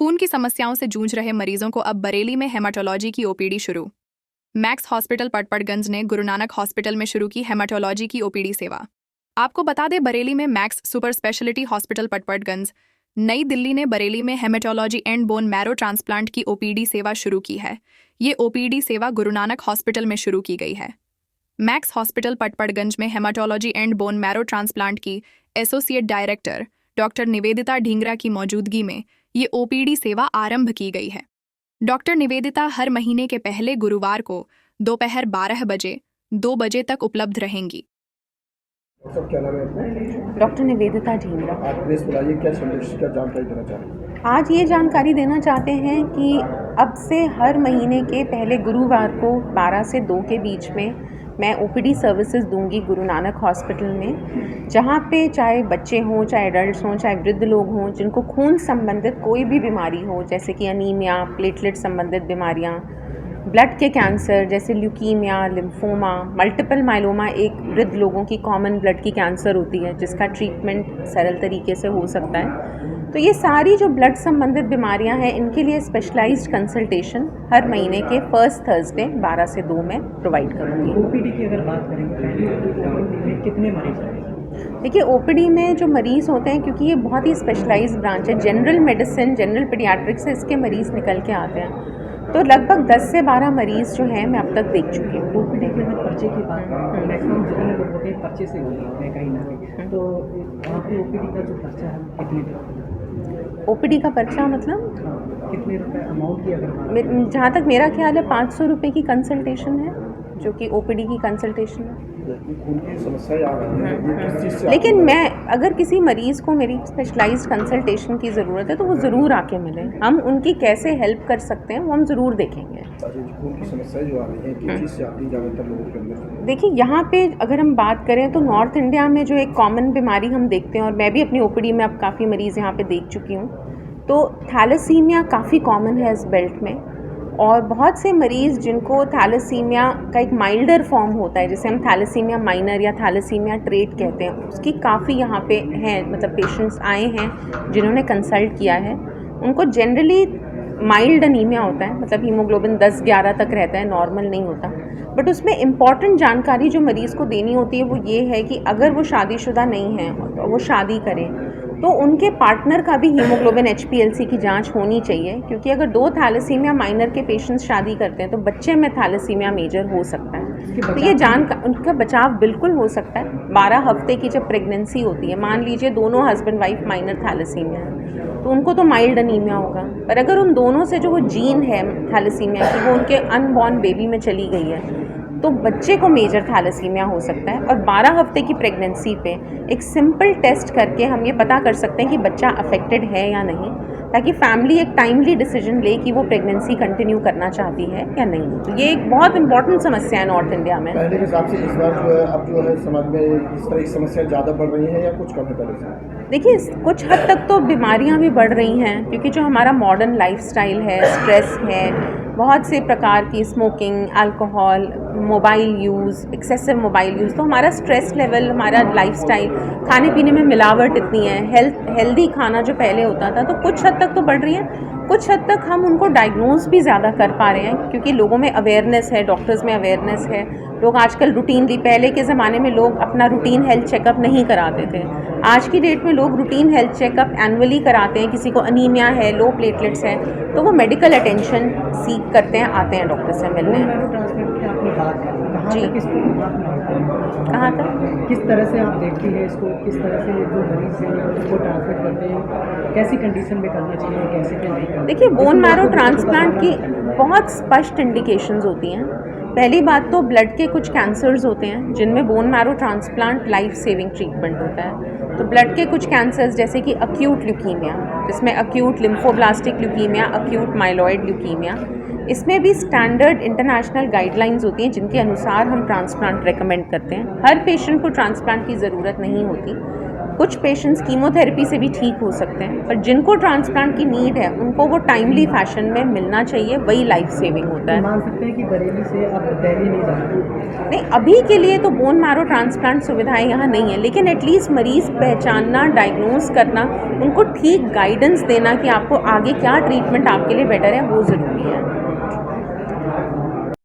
खून की समस्याओं से जूझ रहे मरीजों को अब बरेली में हेमाटोलॉजी की ओपीडी शुरू। मैक्स हॉस्पिटल पटपड़गंज ने गुरु नानक हॉस्पिटल में शुरू की हेमाटोलॉजी की ओपीडी सेवा। आपको बता दें, बरेली में Max super speciality hospital Patparganj, New Delhi ने बरेली में haematology and bone marrow transplant की ओपीडी सेवा शुरू की है। ये ओपीडी सेवा गुरु नानक हॉस्पिटल में शुरू की गई है। मैक्स हॉस्पिटल पटपड़गंज में haematology and bone marrow transplant की associate director doctor Nivedita Dhingra की मौजूदगी में ये ओपीडी सेवा आरंभ की गई है। डॉक्टर निवेदिता हर महीने के पहले गुरुवार को दोपहर 12 बजे 2 बजे तक उपलब्ध रहेंगी। सब क्या नाम है आपका? डॉक्टर निवेदिता ढींगरा। आप प्लीज बताइए क्या संदेश क्या जानकारी देना चाह रहे हैं? आज ये जानकारी देना चाहते हैं कि अब से हर महीने के पहले गुरुवार को 12 से 2 के बीच में मैं ओपीडी सर्विसेज दूंगी गुरु नानक हॉस्पिटल में, जहाँ पे चाहे बच्चे हों, चाहे एडल्ट्स हों, चाहे वृद्ध लोग हों, जिनको खून संबंधित कोई भी बीमारी हो, जैसे कि अनीमिया, प्लेटलेट संबंधित बीमारियाँ, ब्लड के कैंसर जैसे ल्यूकीमिया, लिम्फोमा, मल्टीपल माइलोमा एक वृद्ध लोगों की कॉमन ब्लड की कैंसर होती है जिसका ट्रीटमेंट सरल तरीके से हो सकता है। तो ये सारी जो ब्लड संबंधित बीमारियां हैं, इनके लिए स्पेशलाइज्ड कंसल्टेशन हर महीने के फर्स्ट थर्सडे 12 से 2 में प्रोवाइड करूँगी। ओपीडी की अगर बात करेंगे, ओपीडी में कितने मरीज हैं? देखिए, ओपीडी में जो मरीज़ होते हैं, क्योंकि ये बहुत ही स्पेशलाइज्ड ब्रांच है, जनरल मेडिसिन, जनरल पीडियाट्रिक्स से इसके मरीज़ निकल के आते हैं, तो लगभग 10 से 12 मरीज़ जो हैं मैं अब तक देख चुकी हूँ। ओपीडी के अगर पर्चे की बात करें, मैक्सिमम जितने लोग होते हैं पर्चे से होते हैं कहीं ना कहीं, तो वहाँ पे ओपीडी का जो खर्चा है कितने का? ओपीडी का पर्चा मतलब कितने रुपए अमाउंट की अगर जहाँ तक मेरा ख्याल है 500 रुपये की कंसल्टेशन है, जो कि ओपीडी की कंसल्टेशन है। खून की समस्याएं आ रही हैं, ये किस चीज़ से लेकिन मैं अगर किसी मरीज़ को मेरी स्पेशलाइज्ड कंसल्टेशन की ज़रूरत है तो वो ज़रूर आके मिलें। हम उनकी कैसे हेल्प कर सकते हैं वो हम ज़रूर देखेंगे। खून की समस्याएं जो आ रही हैं किस चीज़ से आती है ज़्यादातर लोगों के अंदर? देखिए, यहाँ पे अगर हम बात करें तो नॉर्थ इंडिया में जो एक कॉमन बीमारी हम देखते हैं, और मैं भी अपनी ओपीडी में अब काफ़ी मरीज़ यहाँ पे देख चुकी हूँ, तो थैलेसीमिया काफ़ी कॉमन है इस बेल्ट में, और बहुत से मरीज़ जिनको थैलेसीमिया का एक माइल्डर फॉर्म होता है, जिसे हम थैलेसीमिया माइनर या थैलेसीमिया ट्रेट कहते हैं, उसकी काफ़ी यहाँ पे हैं, मतलब पेशेंट्स आए हैं जिन्होंने कंसल्ट किया है। उनको जनरली माइल्ड अनीमिया होता है, मतलब हीमोग्लोबिन 10-11 तक रहता है, नॉर्मल नहीं होता। बट उसमें इम्पॉर्टेंट जानकारी जो मरीज़ को देनी होती है वो ये है कि अगर वो शादीशुदा नहीं है तो वो शादी करें तो उनके पार्टनर का भी हीमोग्लोबिन HPLC की जांच होनी चाहिए, क्योंकि अगर 2 थैलेसीमिया माइनर के पेशेंट्स शादी करते हैं तो बच्चे में थैलेसीमिया मेजर हो सकता है। तो ये उनका बचाव बिल्कुल हो सकता है। 12 हफ्ते की जब प्रेगनेंसी होती है, मान लीजिए दोनों हस्बैंड वाइफ माइनर थैलेसीमिया है, तो उनको तो माइल्ड अनीमिया होगा, पर अगर उन दोनों से जो वो जीन है थैलेसीमिया की वो उनके अनबॉर्न बेबी में चली गई है तो बच्चे को मेजर थैलेसीमिया हो सकता है। और 12 हफ्ते की प्रेगनेंसी पे एक सिंपल टेस्ट करके हम ये पता कर सकते हैं कि बच्चा अफेक्टेड है या नहीं, ताकि फैमिली एक टाइमली डिसीजन ले कि वो प्रेगनेंसी कंटिन्यू करना चाहती है या नहीं। तो ये एक बहुत इंपॉर्टेंट समस्या है नॉर्थ इंडिया में। पहले के हिसाब से इस बार जो है अब जो है समाज में इस तरह की समस्याएं ज़्यादा बढ़ रही हैं या कुछ कम है पहले से? देखिए, कुछ हद तक तो बीमारियां भी बढ़ रही हैं, क्योंकि जो हमारा मॉडर्न लाइफस्टाइल है, स्ट्रेस है, बहुत से प्रकार की smoking, alcohol, mobile use, excessive mobile use, तो हमारा स्ट्रेस लेवल, हमारा लाइफस्टाइल, खाने पीने में मिलावट इतनी है, हेल्दी खाना जो पहले होता था, तो कुछ हद तक तो बढ़ रही है। कुछ हद तक हम उनको डायग्नोज भी ज़्यादा कर पा रहे हैं, क्योंकि लोगों में अवेयरनेस है, डॉक्टर्स में अवेयरनेस है। लोग आजकल रूटीनली, पहले के ज़माने में लोग अपना रूटीन हेल्थ चेकअप नहीं कराते थे, आज की डेट में लोग रूटीन हेल्थ चेकअप एनुअली कराते हैं। किसी को अनीमिया है, लो प्लेटलेट्स है, तो वो मेडिकल अटेंशन सीख करते हैं, आते हैं डॉक्टर से मिलने। जी, कहाँ तक किस तरह से आप देखती हैं इसको, किस तरह से जो मरीज हैं उसको ट्रांसफर करते हैं, कैसी कंडीशन में करना चाहिए, कैसे क्या नहीं करना? देखिए, बोन मैरो ट्रांसप्लांट की बहुत स्पष्ट इंडिकेशंस होती हैं। पहली बात तो ब्लड के कुछ कैंसर्स होते हैं जिनमें bone marrow transplant life saving treatment होता है। तो ब्लड के कुछ कैंसर्स जैसे कि अक्यूट ल्यूकीमिया, जिसमें acute lymphoblastic leukaemia, acute myeloid leukaemia, इसमें भी स्टैंडर्ड इंटरनेशनल गाइडलाइंस होती हैं जिनके अनुसार हम ट्रांसप्लांट रेकमेंड करते हैं। हर पेशेंट को ट्रांसप्लांट की ज़रूरत नहीं होती, कुछ पेशेंट्स कीमोथेरेपी से भी ठीक हो सकते हैं, पर जिनको ट्रांसप्लांट की नीड है उनको वो टाइमली फैशन में मिलना चाहिए, वही लाइफ सेविंग होता है। मान सकते हैं कि बरेली से अब दिल्ली नहीं जाना। नहीं, अभी के लिए तो बोन मैरो ट्रांसप्लांट सुविधाएं यहाँ नहीं है, लेकिन एटलीस्ट मरीज़ पहचानना, डायग्नोज करना, उनको ठीक गाइडेंस देना कि आपको आगे क्या ट्रीटमेंट आपके लिए बेटर है, वो ज़रूरी है।